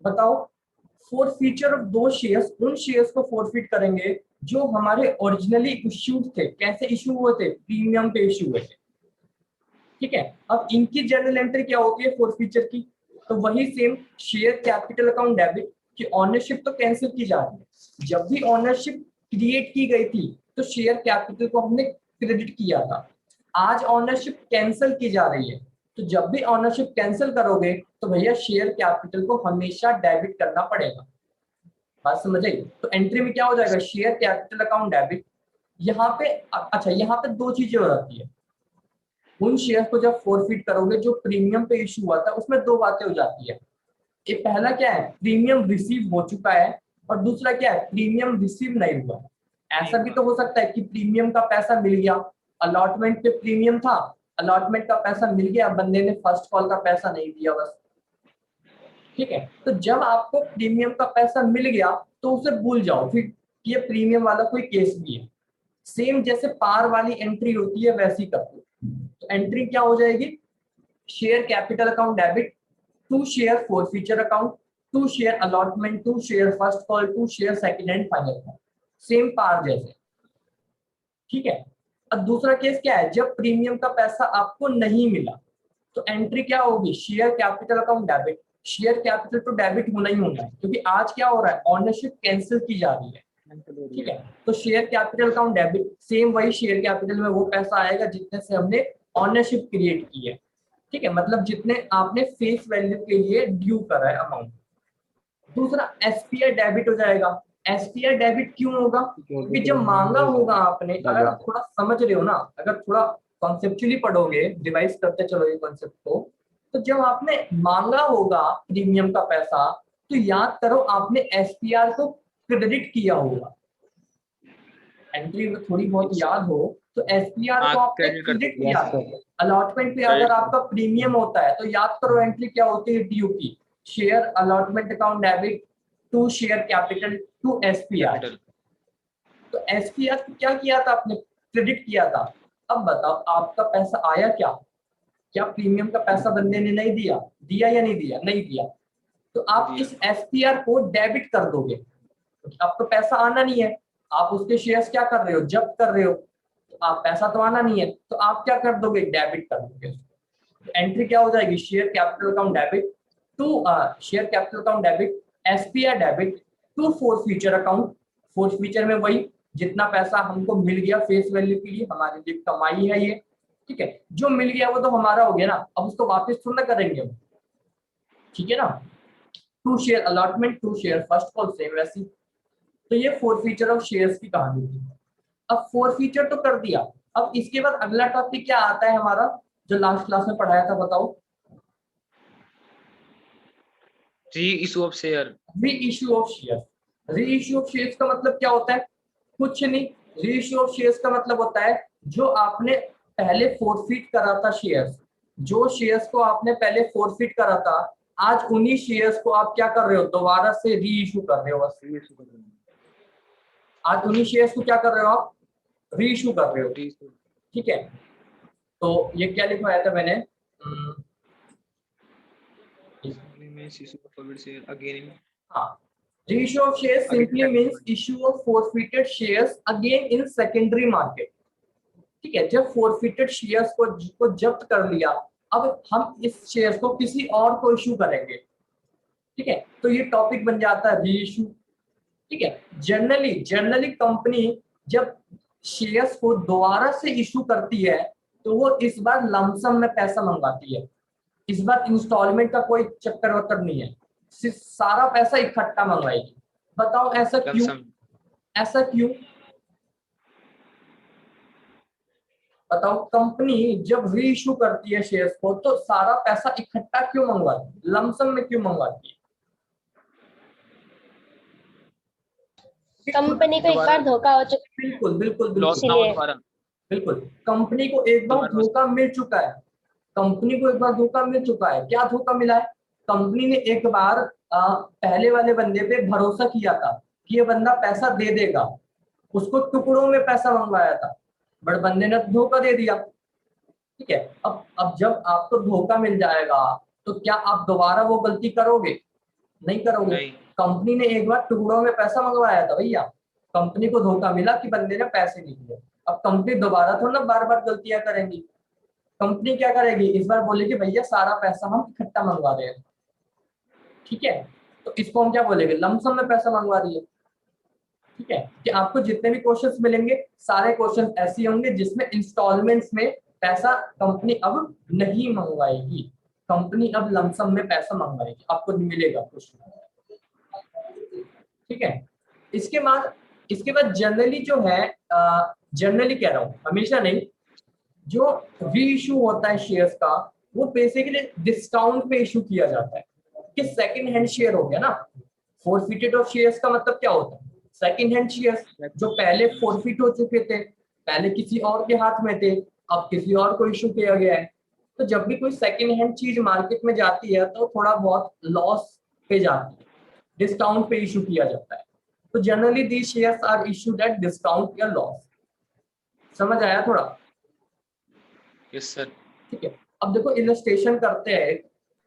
बताओ, forfeiture of दो shares, उन शेयर्स को फॉरफिट करेंगे जो हमारे ओरिजिनली इश्यूड थे। कैसे इश्यू हुए थे? प्रीमियम पे इश्यू हुए थे। ठीक है, अब इनकी जर्नल एंट्री क्या होती है फॉरफीचर की? तो वही same share capital account debit की ऑनरशिप तो कैंसिल की जा रही है। जब भी ऑनरशिप क्रिएट की गई थी तो शेयर कैपिटल को हमने क्रेडिट किया था। आज ऑनरशिप कैंसिल की जा रही है, तो जब भी ऑनरशिप कैंसिल करोगे तो भैया शेयर कैपिटल को हमेशा डेबिट करना पड़ेगा। बात समझ आई? तो एंट्री में क्या हो जाएगा? Share capital account debit. यहाँ पे अच्छा, यहाँ पे दो चीजें हो जाती है। उन शेयर को जब फॉरफिट करोगे जो प्रीमियम पे इशू हुआ था, उसमें दो बातें हो जाती है। एक पहला क्या है, प्रीमियम रिसीव हो चुका है, और दूसरा क्या है, प्रीमियम रिसीव नहीं हुआ। ऐसा भी तो हो सकता है कि प्रीमियम का पैसा मिल गया, अलॉटमेंट पे प्रीमियम था, अलॉटमेंट का पैसा मिल गया, बंदे ने फर्स्ट कॉल का पैसा नहीं दिया बस। ठीक है, तो जब आपको प्रीमियम का पैसा मिल गया तो उसे भूल जाओ, फिर ये प्रीमियम वाला कोई केस भी है। सेम जैसे पार वाली एंट्री होती है वैसी कर दो। तो एंट्री क्या हो जाएगी? Share capital account debit, to share forfeiture account, to share allotment, to share first call, to share second and final call. Same पार जैसे। ठीक है, अब दूसरा केस क्या है? जब प्रीमियम का पैसा आपको नहीं मिला तो एंट्री क्या होगी? Share capital account debit. Share capital तो डेबिट होना ही होना है, क्योंकि आज क्या हो रहा है, ओनरशिप कैंसिल की जा रही है। ठीक है, तो share capital account debit, same वही शेयर कैपिटल में वो पैसा आएगा जितने से हमने ओनरशिप क्रिएट की है। ठीक है, मतलब जितने आपने फेस वैल्यू के लिए ड्यू करा है अमाउंट। दूसरा एसपीआई डेबिट हो जाएगा। एसपीआई डेबिट क्यों होगा? क्योंकि जब मांगा होगा आपने, अगर आप थोड़ा समझ रहे हो ना, अगर थोड़ा कॉन्सेप्चुअली पढ़ोगे, रिवाइज करते चलोगे कॉन्सेप्ट को, तो जब आपने मांगा होगा प्रीमियम का पैसा, तो याद करो आपने एसपीआर को क्रेडिट किया होगा। एंट्री में थोड़ी बहुत याद हो तो एसपीआर को आपने क्रेडिट किया। अलॉटमेंट पे अगर आपका प्रीमियम होता है तो याद करो एंट्री क्या होती है ड्यू की। Share allotment account debit to share capital to SPR. तो एसपीआर को क्या किया था आपने? क्रेडिट किया था। अब बताओ आपका पैसा आया क्या? क्या प्रीमियम का पैसा बंदे ने नहीं दिया? दिया या नहीं दिया? नहीं दिया। तो आप इस एसपीआर को डेबिट कर दोगे, क्योंकि आपको पैसा आना नहीं है। आप उसके शेयर्स क्या कर रहे हो? जब्त कर रहे हो। तो आप पैसा तो आना नहीं है, तो आप क्या कर दोगे? डेबिट कर दोगे। तो एंट्री क्या हो जाएगी? Share capital account debit to share capital account debit, SPR debit to forfeiture account. Forfeiture में वही जितना पैसा हमको मिल गया फेस वैल्यू के लिए, हमारे लिए कमाई है ये। ठीक है, जो मिल गया वो तो हमारा हो गया ना, अब उसको वापस थोड़ा ना करेंगे हम। ठीक है ना? To share allotment, to share first call, same वैसी। तो ये फोर फीचर ऑफ शेयर्स की कहानी थी। अब फोर फीचर तो कर दिया, अब इसके बाद अगला टॉपिक क्या आता है हमारा, जो लास्ट क्लास में पढ़ाया था, बताओ। री इशू ऑफ शेयर। री इश्यू ऑफ शेयर। री इश्यू ऑफ शेयर्स का मतलब क्या होता है? कुछ नहीं। री इश्यू ऑफ शेयर्स का मतलब होता है जो आपने पहले फोरफिट करा था शेयर्स, जो शेयर्स को आपने पहले फोरफिट करा था, आज उन्हीं शेयर्स को आप क्या कर रहे हो? दोबारा से री इश्यू कर रहे हो बस। आज उन्हीं शेयर्स को क्या कर रहे हो आप? री इश्यू कर रहे हो। ठीक है, तो ये क्या लिखवाया था मैंने? हाँ, reissue of shares simply means issue of forfeited shares again in secondary market। ठीक है, जब forfeited shares को जब्त कर लिया, अब हम इस शेयर्स को किसी और को इशू करेंगे। ठीक है, तो ये टॉपिक बन जाता है री इशू। ठीक है, जनरली कंपनी जब शेयर्स को दोबारा से इशू करती है तो वो इस बार लमसम में पैसा मंगवाती है। इस बार इंस्टॉलमेंट का कोई चक्कर वक्कर नहीं है, सिर्फ सारा पैसा इकट्ठा मंगवाएगी। बताओ ऐसा क्यों? ऐसा क्यों बताओ? कंपनी जब री इशू करती है शेयर्स को तो सारा पैसा इकट्ठा क्यों मंगवाती है, लमसम में क्यों मंगवाती है? कंपनी को एक बार धोखा हो चुका है। बिल्कुल बिल्कुल बिल्कुल बिल्कुल, कंपनी को एक बार धोखा मिल चुका है। कंपनी को एक बार धोखा मिल चुका है। क्या धोखा मिला है? कंपनी ने एक बार पहले वाले बंदे पे भरोसा किया था कि ये बंदा पैसा दे देगा, उसको टुकड़ों में पैसा मंगवाया था, बट बंदे ने धोखा दे दिया। ठीक है, अब जब आपको धोखा मिल जाएगा तो क्या आप दोबारा वो गलती करोगे? नहीं करोगे। नहीं। कंपनी ने एक बार टुकड़ों में पैसा मंगवाया था भैया, कंपनी को धोखा मिला कि बंदे ने पैसे नहीं दिए। अब कंपनी दोबारा थोड़ा ना बार बार गलतियां करेंगी। कंपनी क्या करेगी, इस बार बोलेगी भैया सारा पैसा हम इकट्ठा मंगवा रहे हैं, ठीक है। तो इसको हम क्या बोलेंगे, लमसम में पैसा मंगवा रही है। ठीक है, कि आपको जितने भी क्वेश्चंस मिलेंगे सारे क्वेश्चन ऐसे होंगे जिसमें इंस्टॉलमेंट्स में पैसा कंपनी अब नहीं मंगवाएगी, कंपनी अब लमसम में पैसा मंगवाएगी, आपको मिलेगा क्वेश्चन। ठीक है, इसके बाद जनरली जो है, जनरली कह रहा हूँ हमेशा नहीं, जो री इशू होता है शेयर्स का वो बेसिकली डिस्काउंट पे इशू किया जाता है, कि सेकंड हैंड शेयर हो गया ना। फोरफिटेड ऑफ शेयर्स का मतलब क्या होता है, सेकंड हैंड शेयर्स जो पहले फोरफिट हो चुके थे, पहले किसी और के हाथ में थे, अब किसी और को इशू किया गया है। तो जब भी कोई सेकंड हैंड चीज मार्केट में जाती है तो थोड़ा बहुत लॉस पे जाती है, डिस्काउंट पे इशू किया जाता है। तो generally these shares are issued at discount या लॉस। समझ आया थोड़ा? Yes sir. ठीक है, अब देखो इलस्ट्रेशन करते हैं।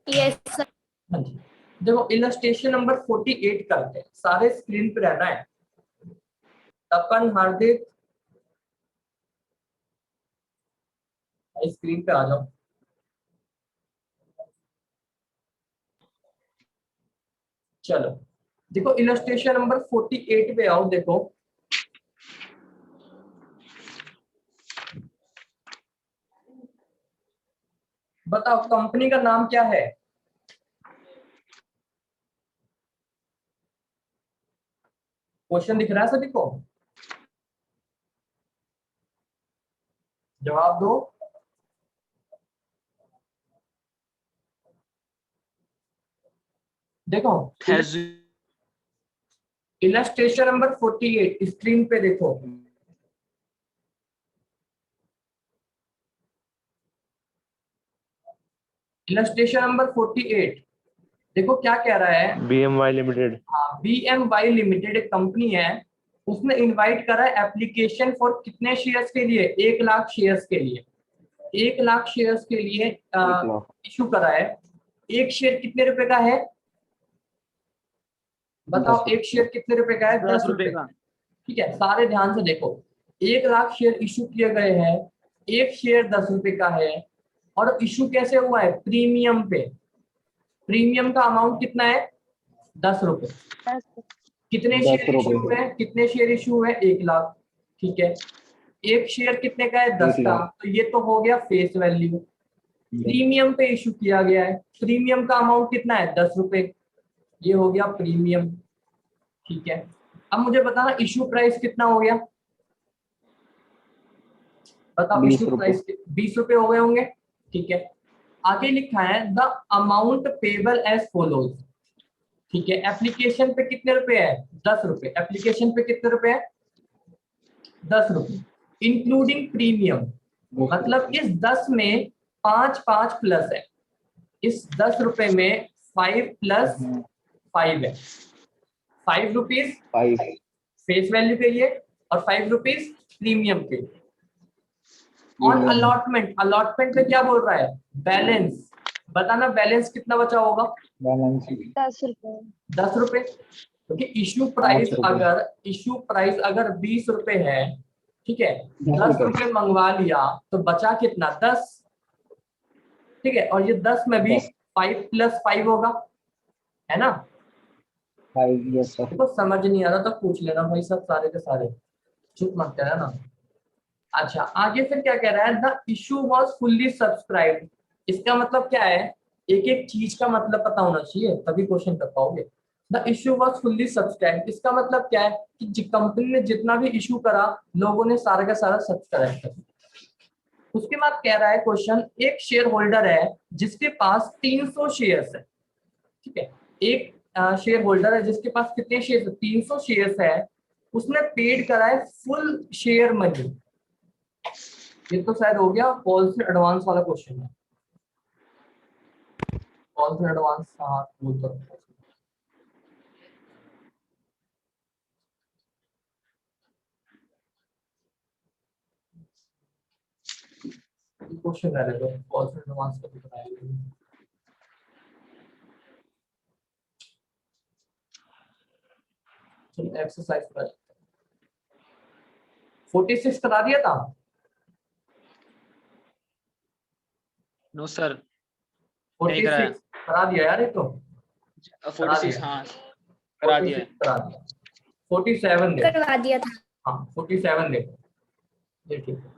Yes sir. हाँ जी, देखो इलस्ट्रेशन नंबर 48 करते हैं, सारे स्क्रीन पे रहना है। तपन, हार्दिक स्क्रीन पे आ जाओ। चलो देखो इलस्ट्रेशन नंबर 48 पे आओ। देखो बताओ कंपनी का नाम क्या है? क्वेश्चन दिख रहा है सभी को? जवाब दो। देखो इलस्ट्रेशन नंबर 48 स्क्रीन पे देखो। इलस्ट्रेशन नंबर 48 देखो क्या कह रहा है। BMY limited. हाँ, BMY लिमिटेड एक कंपनी है, उसने इनवाइट करा है एप्लीकेशन फॉर कितने शेयर्स के लिए, 1 लाख शेयर्स के लिए। 1 लाख शेयर्स के लिए इशू करा है। एक शेयर कितने रुपए का है बताओ, एक शेयर कितने रुपए का है? 10 रुपए का। ठीक है, सारे ध्यान से देखो, 1 लाख शेयर इशू किए गए हैं, एक शेयर 10 रुपए का है, और इशू कैसे हुआ है? प्रीमियम पे। प्रीमियम का अमाउंट कितना है? 10 रुपए। कितने शेयर इशू हुए हैं? कितने शेयर इशू हुए? 1 लाख। ठीक है, एक शेयर कितने का है? 10 का। तो ये तो हो गया फेस वैल्यू। प्रीमियम पे इशू किया गया है, प्रीमियम का अमाउंट कितना है? 10 रुपए। ये हो गया प्रीमियम। ठीक है, अब मुझे बताना इशू प्राइस कितना हो गया, बताओ। इशू प्राइस 20 रुपए हो गए होंगे। ठीक है, आगे लिखा है the amount payable as follows. ठीक है, एप्लीकेशन पे कितने रुपए है? 10 रुपए। एप्लीकेशन पे कितने रुपए है? 10 रुपए इंक्लूडिंग प्रीमियम। मतलब इस 10 में 5 प्लस है, इस 10 रुपए में 5 + 5 है। 5 रुपीज फेस वैल्यू के लिए और 5 रुपीज प्रीमियम के लिए। ऑन अलॉटमेंट, अलॉटमेंट पे क्या बोल रहा है? बैलेंस। बताना बैलेंस कितना बचा होगा? 10 रुपए। 10 रुपए, क्योंकि इशू प्राइस अगर 20 रुपए है, ठीक है, 10 रुपए मंगवा लिया तो बचा कितना? 10। ठीक है, और ये 10 में भी 5 + 5 होगा, है ना? देखो समझ नहीं आ रहा तो पूछ लेना भाई, सब सारे के सारे, चुप मत करना ना। अच्छा, आगे फिर क्या कह रहा है? The issue was fully subscribed. इसका मतलब क्या है? एक एक चीज का मतलब पता होना चाहिए तभी क्वेश्चन कर पाओगे। The issue was fully subscribed, इसका मतलब क्या है कि कंपनी ने जितना भी इशू करा लोगों ने सारा का सारा सब्सक्राइब कर दिया। उसके बाद कह रहा है क्वेश्चन, एक शेयर होल्डर है जिसके पास 300 शेयर्स है। ठीक है, एक शेयर होल्डर है जिसके पास कितने शेयर? 300 शेयर्स है। उसने पेड करा है फुल शेयर मनी। ये तो शायद हो गया कॉल से एडवांस वाला क्वेश्चन है। कॉल से एडवांस, हाँ वो तो क्वेश्चन रह गया, कॉल से एडवांस का भी बताया। चलो एक्सरसाइज कर 46 करा दिया था। नो सर, नहीं कराया। 46 करा दिया यार, ये तो करा 46 दिया। हाँ करा दिया 46 है। करा दिया। 47 दे। करवा दिया था। हाँ 47 दे, ये ठीक है।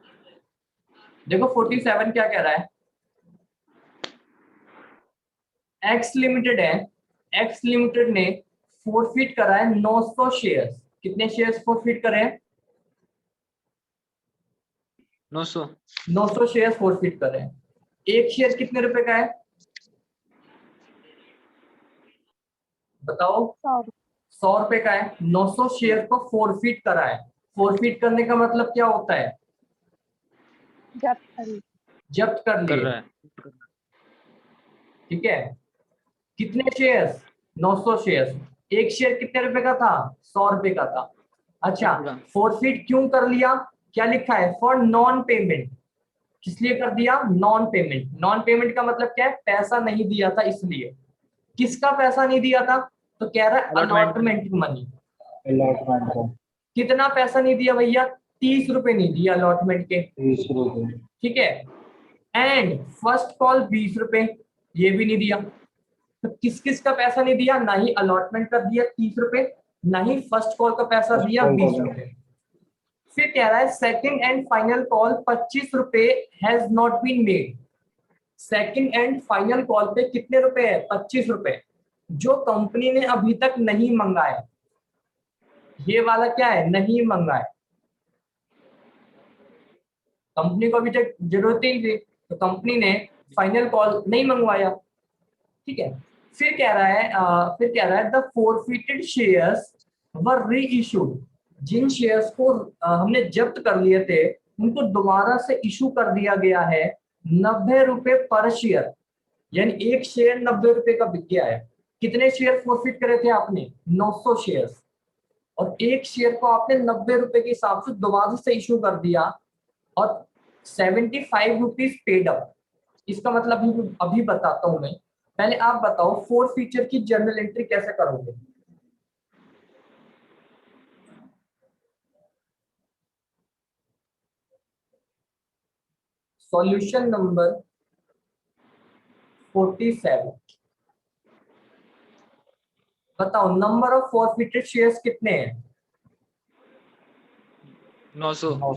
देखो 47 क्या कह रहा है, एक्स लिमिटेड है, एक्स लिमिटेड ने फोरफिट करा है 900 शेयर्स। कितने शेयर्स फोरफिट करे हैं? 900 900 शेयर्स फोरफिट करे हैं। एक शेयर कितने रुपए का है बताओ? 100 रुपए का है। 900 शेयर को फोरफिट करा है। फोरफिट करने का मतलब क्या होता है? जब्त कर कर लिए। रहा है। ठीक है, कितने शेयर्स? 900 शेयर्स। एक शेयर कितने रुपए का था? 100 रुपए का था। अच्छा, फोरफिट क्यों कर लिया? क्या लिखा है? For non payment. किस लिए कर दिया? Non payment. नॉन पेमेंट का मतलब क्या है? पैसा नहीं दिया था इसलिए। किसका पैसा नहीं दिया था? तो कह रहा है अलॉटमेंट मनी। अलॉटमेंट का कितना पैसा नहीं दिया भैया? 30 रुपए नहीं दिया अलॉटमेंट के। 30 रुपए। ठीक है, एंड फर्स्ट कॉल 20 रुपए, ये भी नहीं दिया। तो किस किस का पैसा नहीं दिया? ना ही अलॉटमेंट का दिया 30 रुपए, ना ही फर्स्ट कॉल का पैसा दिया 20 रुपए। फिर कह रहा है सेकंड एंड फाइनल कॉल 25 रुपए has not been made. Second and final call पे कितने रुपए है? 25 रुपए, जो कंपनी ने अभी तक नहीं मंगाया। ये वाला क्या है? नहीं मंगाया। कंपनी को अभी तक जरूरत ही थी, तो कंपनी ने फाइनल कॉल नहीं मंगवाया। ठीक है, फिर कह रहा है द फोरफिटेड शेयर्स वर री इशूड। जिन शेयर्स को हमने जब्त कर लिए थे, उनको दोबारा से इशू कर दिया गया है 90 रुपए पर शेयर। यानी एक शेयर 90 रुपए का बिक गया है। कितने शेयर फोरफिट करे थे आपने? 900 शेयर्स, और एक शेयर को आपने 90 रुपए के हिसाब से दोबारा से इशू कर दिया, और 75 रुपीज पेड अप। इसका मतलब अभी बताता हूं मैं। पहले आप बताओ फोर फीचर की जर्नल एंट्री कैसे करोगे? Solution number 47। बताओ नंबर ऑफ फॉरफिटेड शेयर्स कितने हैं? 900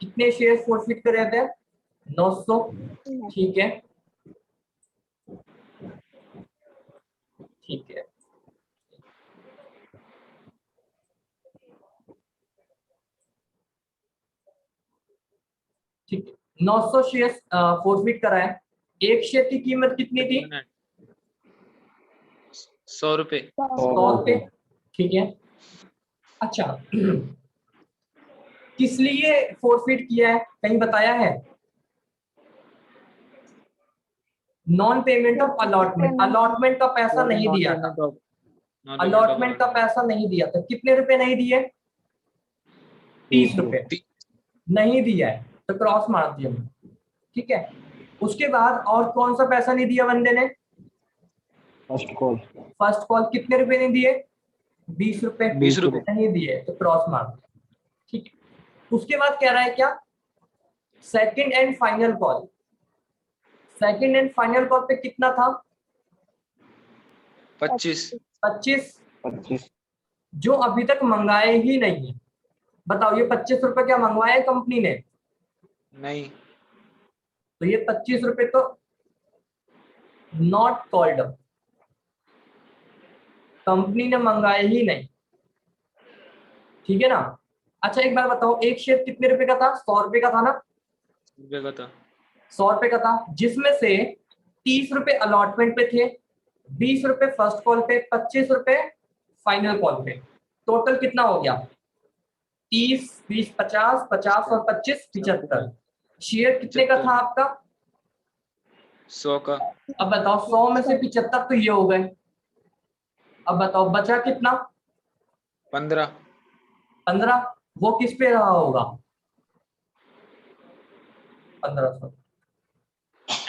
कितने शेयर फॉरफिट करे थे? 900। ठीक है, ठीक है। ठीक है, 900 शेयर फॉरफिट करा है। एक शेयर की कीमत कितनी थी? 100 रुपए। 100 रुपए। ठीक है, अच्छा किस लिए फॉरफिट किया है, कहीं बताया है? Non payment of allotment. Allotment का पैसा नहीं दिया था। अलॉटमेंट का पैसा नहीं दिया था। कितने रुपए नहीं दिए? 30 रुपए नहीं दिया है, तो क्रॉस मार दिया। ठीक है, उसके बाद और कौन सा पैसा नहीं दिया बंदे ने? First call. फर्स्ट कॉल कितने रुपए नहीं दिए? 20 रुपए। 20 रुपए नहीं दिए, तो क्रॉस मार दिया। ठीक है, उसके बाद कह रहा है क्या? Second and final call. Second and final call पे कितना था? 25 25 जो अभी तक मंगाए ही नहीं है। बताओ ये 25 रुपए क्या मंगवाया है कंपनी ने? नहीं। तो ये 25 रुपए तो नॉट कॉल्ड अप, कंपनी ने मंगाए ही नहीं। ठीक है ना? अच्छा एक बार बताओ, एक शेयर कितने रुपए का था? 100 रुपए का था ना? रुपए का था। 100 रुपए का था, जिसमें से 30 रुपए अलॉटमेंट पे थे, 20 रुपए फर्स्ट कॉल पे, 25 रुपए फाइनल कॉल पे। टोटल कितना हो गया? 30 20 50, 50 और 25 75। शेयर कितने का था आपका? 100 का। अब बताओ 100 में से 75 तो ये हो गए। अब बताओ बचा कितना? 15। 15। वो किस पे रहा होगा? 1500।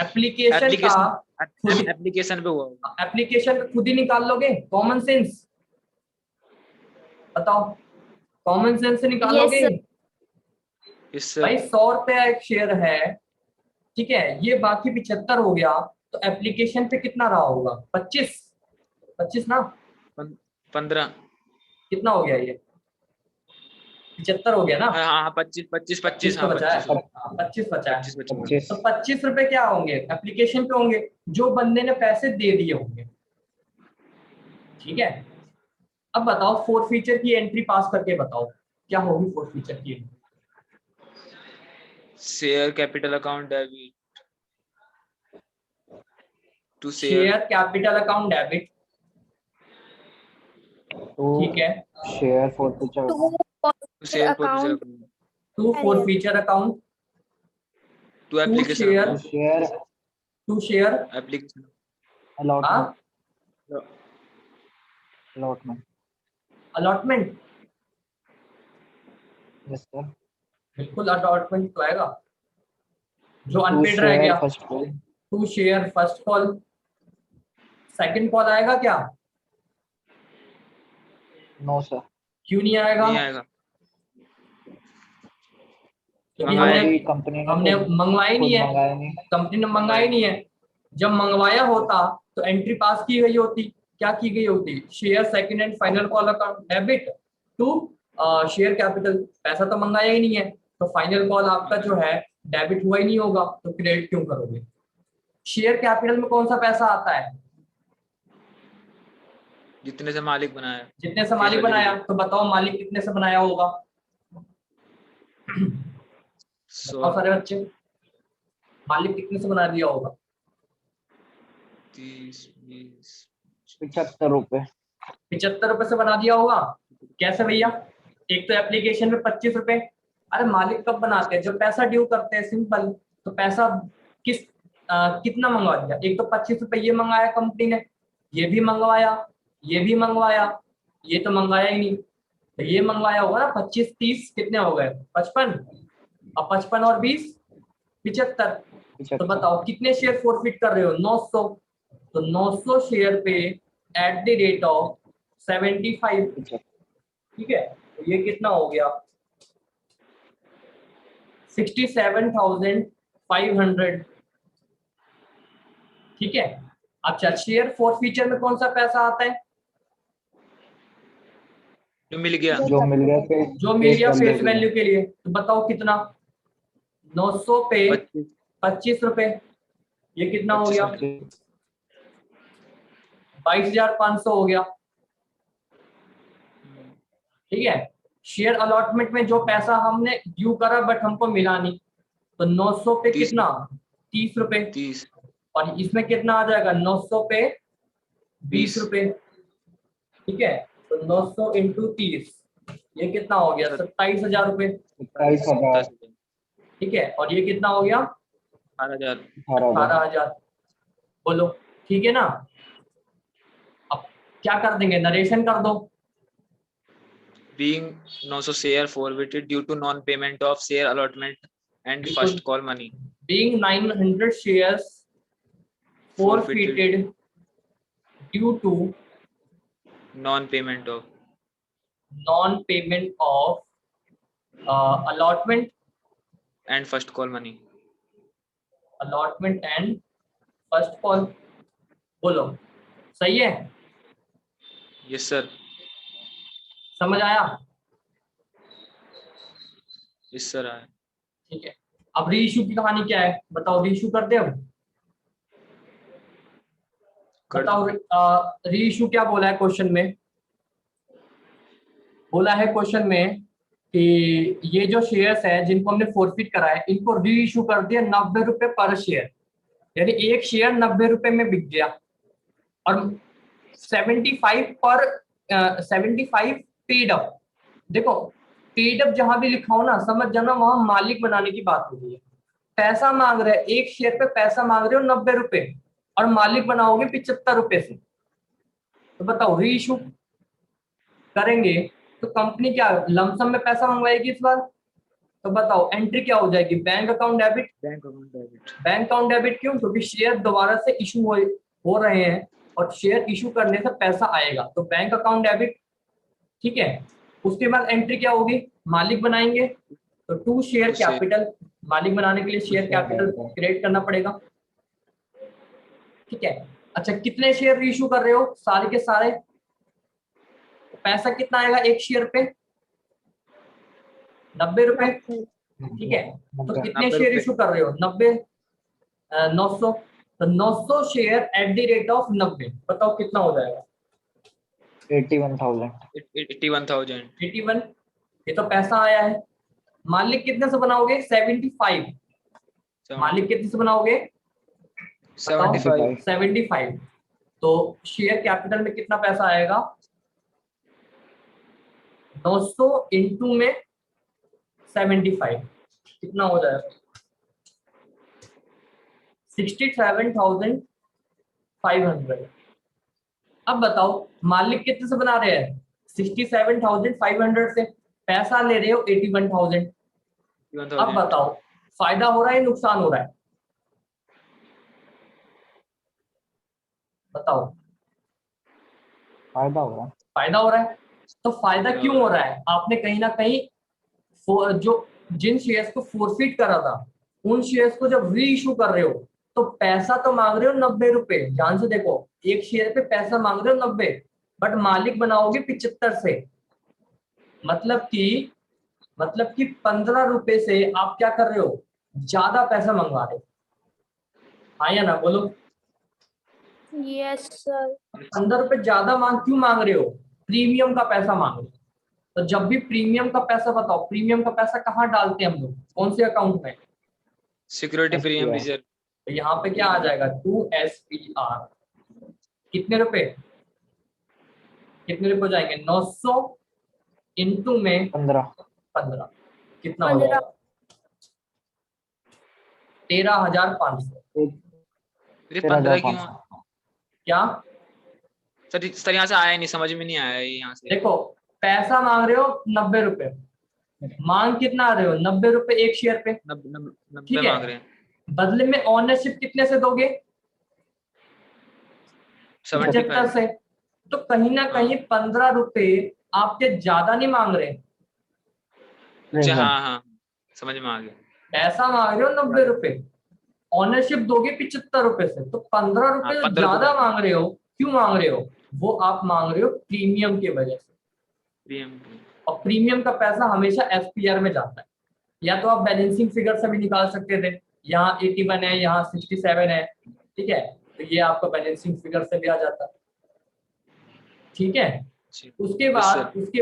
एप्लीकेशन का एप्लीकेशन पे हुआ होगा। एप्लीकेशन खुद ही निकाल लोगे, कॉमन सेंस। बताओ, कॉमन सेंस से निकालोगे। Yes, yes sir. भाई 100 रुपया एक शेयर है, ठीक है, ये बाकी 75 हो गया, तो एप्लीकेशन पे कितना रहा होगा? 25, 25 ना, 15। कितना हो गया ये? 75 हो गया ना, हाँ हाँ 25 25 25 तो हाँ बचा है, 25 25 बचा है। 25 बचा। 25 तो 25 रुपए क्या होंगे? एप्लीकेशन पे होंगे, जो बंदे ने पैसे दे दिए होंगे, ठीक है। अब बताओ फोर्थ फीचर की एंट्री पास करके बताओ क्या होगी फोर्थ फीचर की entry? Share capital account debit to share capital account debit, to ठीक है, share forfeiture to share forfeiture account. Account to forfeiture account, to application share- to account share to share, application allotment allotment allotment, yes sir बिल्कुल allotment तो आएगा, जो to unpaid रह share गया। First call to share first call, second call आएगा क्या? No sir क्यों नहीं आएगा? नहीं आएगा। क्योंकि मंगाया हमने नहीं। कंपनी ने हमने मंगवाया खुद नहीं है, मंगाया नहीं। कंपनी ने मंगाया नहीं है। जब मंगवाया होता तो एंट्री पास की गई होती, क्या की गई होती? Share second and final call account debit to share capital, पैसा तो मंगाया ही नहीं है, तो फाइनल कॉल आपका जो है डेबिट हुआ ही नहीं होगा, तो क्रेडिट क्यों करोगे? शेयर कैपिटल में कौन सा पैसा आता है? जितने से मालिक बनाया। जितने से मालिक बनाया, तो बताओ मालिक कितने से बनाया होगा? बताओ सारे बच्चे, मालिक कितने से बना दिया होगा? 30 20 75 रुपए 75 रुपए से बना दिया होगा। कैसे भैया? एक तो एप्लीकेशन में 25 रुपए, अरे मालिक कब बनाते हैं? जब पैसा ड्यू करते हैं, सिंपल। तो पैसा किस कितना मंगवा दिया? एक तो 25 रुपए ये मंगाया कंपनी ने, ये भी मंगवाया, ये भी मंगवाया, ये तो मंगाया ही नहीं, तो ये मंगवाया होगा ना। 25 30 कितने हो गए? 55, अब 55 और 20 75। तो बताओ कितने शेयर फोरफिट कर रहे हो? 900। तो 900 शेयर पे एट द रेट ऑफ 75, ठीक है, तो ये कितना हो गया? 67,500, ठीक है। अच्छा, शेयर फोर फीचर में कौन सा पैसा आता है? जो मिल गया। जो मिल गया जो मिल गया फेस वैल्यू के लिए, तो बताओ कितना? 900 पे 25 25 रुपए, ये कितना हो गया? 22,500 हो गया, ठीक है। शेयर अलॉटमेंट में जो पैसा हमने ड्यू करा बट हमको मिला नहीं, तो 900 पे 30 कितना? 30 रुपए, 30 और इसमें कितना आ जाएगा? 900 पे 20 20 रुपए, ठीक है। तो 900 इंटू 30, ये कितना हो गया? 27,000 रुपए, 27,000 ठीक है। और ये कितना हो गया? 18,000 18,000। बोलो ठीक है ना? अब क्या कर देंगे? नरेशन कर दो। being 900 share forfeited due to non payment of share allotment and first call money Being 900 shares forfeited due to non payment of non-payment of allotment and first call money and first call। बोलो सही है? yes sir समझ आया? yes sir आया। ठीक है। अब reissue की कहानी क्या है बताओ? रीइश्यू करते हो? बताओ रीइश्यू क्या बोला है क्वेश्चन में? बोला है क्वेश्चन में कि ये जो शेयर्स है जिनको हमने फोरफिट करा है, इनको रीइश्यू कर दिया 90 रुपए पर शेयर, यानी एक शेयर 90 रुपए में बिक गया, और 75 पेड अप। देखो पेड अप जहां भी लिखा हो ना, समझ जाना वहां मालिक बनाने की बात हो रही है। पैसा मांग रहे हैं, एक शेयर पे पैसा मांग रहे हो 90 रुपए, और मालिक बनाओगे 75 रुपए से। तो बताओ रीइश्यू करेंगे तो कंपनी क्या लमसम में पैसा मंगवाएगी इस बार? तो बताओ एंट्री क्या हो जाएगी? Bank account debit. Bank account debit. Bank account debit क्यों? क्योंकि शेयर दोबारा से इशू हो रहे हैं, और शेयर इशू करने से पैसा आएगा, तो बैंक अकाउंट डेबिट, ठीक है। उसके बाद एंट्री क्या होगी, मालिक बनाएंगे, तो to share Two share. Capital, मालिक बनाने के लिए शेयर कैपिटल क्रिएट करना पड़ेगा। ठीक है, अच्छा कितने शेयर इशू कर रहे हो, सारे के सारे, पैसा कितना आएगा एक शेयर पे, 90 रुपए। ठीक है, तो कितने 90 शेयर रुपए। इशू कर रहे हो, 90, 900, तो 900 share at the rate of 90, बताओ कितना हो जाएगा, 81,000। 81,000। 81, ये तो पैसा आया है। मालिक कितने से बनाओगे, 75, मालिक कितने से बनाओगे, 75। 75, तो शेयर कैपिटल में कितना पैसा आएगा, 900 इंटू में 75, कितना हो जाएगा, 67,500। अब बताओ मालिक कितने से बना रहे हैं, 67,500 से, पैसा ले रहे हो 81,000। अब बताओ फायदा हो रहा है नुकसान हो रहा है, बताओ, फायदा होगा। फायदा हो रहा है। तो फायदा क्यों हो रहा है, आपने कहीं ना कहीं जो जिन शेयर्स को फोरफिट करा था, उन शेयर्स को जब री इशू कर रहे हो तो पैसा तो मांग रहे हो 90 रुपए, ध्यान से देखो, एक शेयर पे पैसा मांग रहे हो 90, बट मालिक बनाओगे 75 से, मतलब कि 15 रुपए से आप क्या कर रहे हो, ज्यादा पैसा मंगवा रहे हो, हाँ या ना बोलो, यस सर। 15 रुपए ज्यादा क्यों मांग रहे हो, प्रीमियम का पैसा मांग रहे हो। तो जब भी प्रीमियम का पैसा, बताओ प्रीमियम का पैसा कहाँ डालते हैं हम लोग, कौन से अकाउंट में, सिक्योरिटी प्रीमियम रिजर्व। तो यहाँ पे क्या आ जाएगा, 2SPR, कितने रुपए हो जाएंगे, 900 इंटू में 15, कितना हो 15। जाएगा, 13,500। ये 15 क्यों? क्या सर यहाँ से आया नहीं, समझ में नहीं आया यहाँ से। देखो, पैसा मांग रहे हो 90 रुपए, मांग कितना रहे हो, 90 रुपए एक शेयर पे, 90 मांग रहे हैं। बदले में ऑनरशिप कितने से दोगे, 75 से, तो कहीं ना कहीं 15 रुपए आपके ज्यादा नहीं मांग रहे, अच्छा हाँ समझ में आ गया। पैसा मांग रहे हो 90 रुपए, ऑनरशिप दोगे 75 रुपए से, तो 15 रुपए जो 15 ज्यादा मांग रहे हो, क्यों मांग रहे हो, वो आप मांग रहे हो प्रीमियम की वजह से, और प्रीमियम का पैसा हमेशा SPR में जाता है, या तो आप बैलेंसिंग फिगर से भी निकाल सकते थे, यहाँ 81 है, यहाँ 67 है, ठीक है, तो ये आपका बैलेंसिंग फिगर से भी आ जाता है। ठीक है, उसके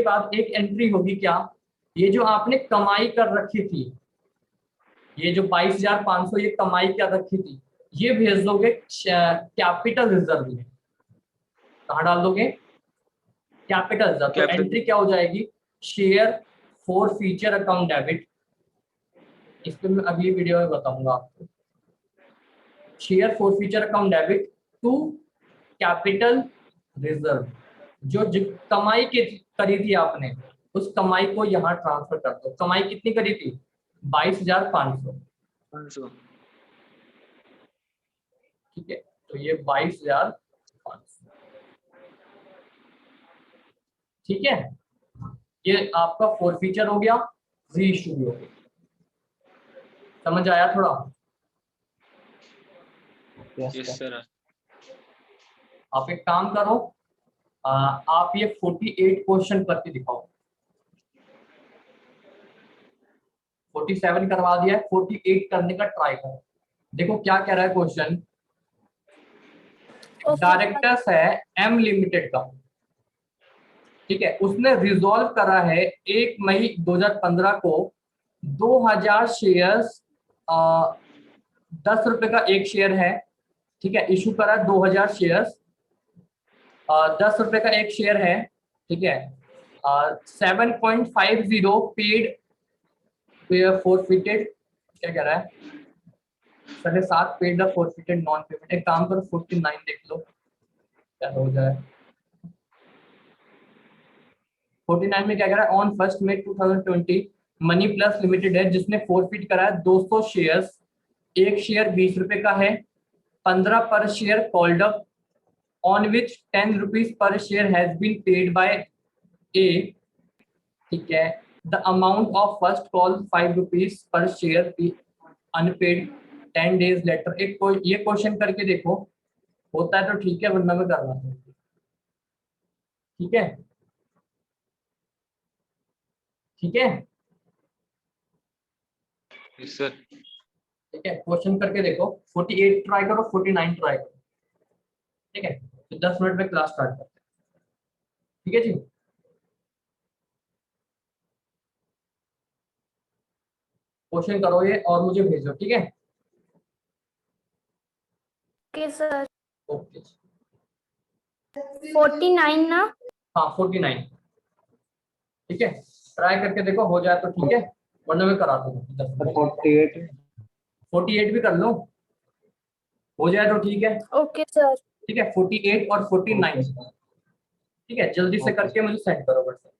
बाद एक एंट्री होगी क्या, ये जो आपने कमाई कर रखी थी, ये जो 22,500 ये कमाई क्या रखी थी, ये भेज दोगे कैपिटल रिजर्व में, कहाँ डाल दोगे, कैपिटल रिजर्व। तो एंट्री क्या हो जाएगी, share forfeiture account debit, इस पे मैं अगली वीडियो में बताऊंगा आपको, share forfeiture account debit to capital reserve, जो कमाई करी थी आपने, उस कमाई को यहाँ ट्रांसफर कर दो। कमाई कितनी करी थी, 22,500। ठीक है, तो ये 22,500, ठीक है, ये आपका फॉरफीचर हो गया, री इशू भी हो गया, समझ आया थोड़ा। Yes sir. आप एक काम करो, आप ये 48 क्वेश्चन करके दिखाओ, 47 करवा दिया है, 48 करने का ट्राई करो, देखो क्या कह रहा है क्वेश्चन। डायरेक्टर्स है M लिमिटेड का, ठीक है, उसने रिजॉल्व करा है 1 मई 2015 को 2000 शेयर्स, 10 रुपए का एक शेयर है, ठीक है, इशू करा 2000 शेयर्स, 10 रुपए का एक शेयर है, ठीक है, 7.50 पेड फॉरफिटेड, क्या कह रहा है, 7.5 paid the forfeited non payment. एक काम करो 49 देख लो क्या हो जाए। 49 में क्या कह रहा है, ऑन 1 मई 2020 मनी प्लस लिमिटेड है जिसने फॉरफिट करा है 200 शेयर्स, एक शेयर 20 रुपए का है, 15 पर share called up, on which 10 rupees per share has been paid by A ठीक है, the amount of first call 5 rupees per share unpaid 10 days later. एक ये क्वेश्चन करके देखो, होता है तो ठीक है, वरना मैं करना था। ठीक है, ठीक है, Yes, sir. ठीक है, क्वेश्चन करके देखो। 48 ट्राई करो, 49 ट्राई करो। ठीक है, तो 10 मिनट में क्लास स्टार्ट करते हैं। ठीक है जी, क्वेश्चन करो ये और मुझे भेजो। ठीक है, ओके सर। ओके, 49 ना? हाँ 49। ठीक है, ट्राई करके देखो, हो जाए तो ठीक है, वरना मैं करा दूंगा 10 मिनट। 48 48 भी कर लो, हो जाए तो ठीक है। Okay sir. ठीक है, 48 और 49। ठीक है, जल्दी से करके मुझे सेंड करो व्हाट्सएप।